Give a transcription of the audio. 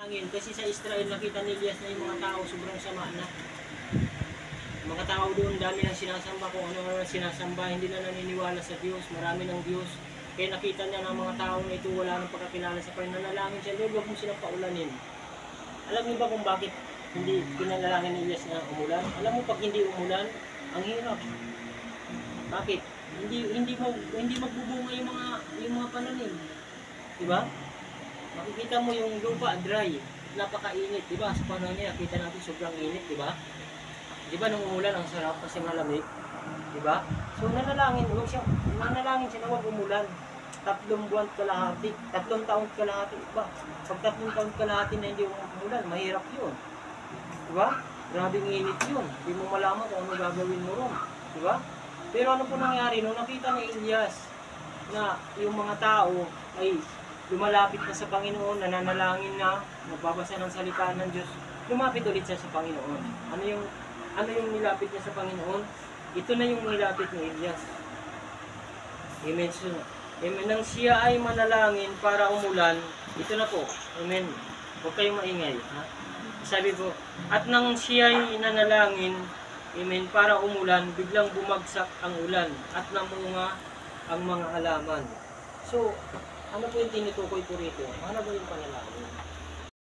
Kasi sa Israel nakita ni Elias na yung mga tao sobrang sama na. Mga tao doon, dami nang sinasamba kung ano sinasamba, hindi na naniniwala sa Diyos, marami ng Diyos. Kaya nakita niya ng mga tao na ito wala nang pagkakilala sa Panginoon, nanalangin siya, Lord, huwag mo silang paulanin. Alam niyo ba kung bakit hindi pinanalangin ni Elias na umulan? Alam mo pag hindi umulan, ang hirap. Bakit? Hindi magbubunga yung mga pananim. 'Di ba? Makikita mo yung lupa dry, napakainit, 'di ba? Sa panahon niya, kita natin sobrang init, 'di ba? 'Di ba nung umulan ang sarap kasi malamig, 'di ba? So nanalangin siya na huwag umulan. 3 buwan kalahati, 3 taon kalahati ba? Pag 3 taon kalahati na hindi umulan, mahirap 'yun. 'Di ba? Grabing init 'yun. Hindi mo malaman kung ano gagawin mo ron, 'di ba? Pero ano po nangyari nung nakita ni Elias na yung mga tao ay lumalapit na sa Panginoon, nananalangin na, nagbabasa ng salita ng Diyos, lumapit ulit siya sa Panginoon. Ano yung nilapit niya sa Panginoon? Ito na yung nilapit ni Elias. Amen. So, amen. Nang siya ay manalangin para umulan, ito na po. Amen. Huwag kayong maingay. Ha? Sabi po, at nang siya ay nanalangin, amen, para umulan, biglang bumagsak ang ulan at namunga ang mga halaman. So, ano po yung tinutukoy po rito? Ano ba yung panalangin?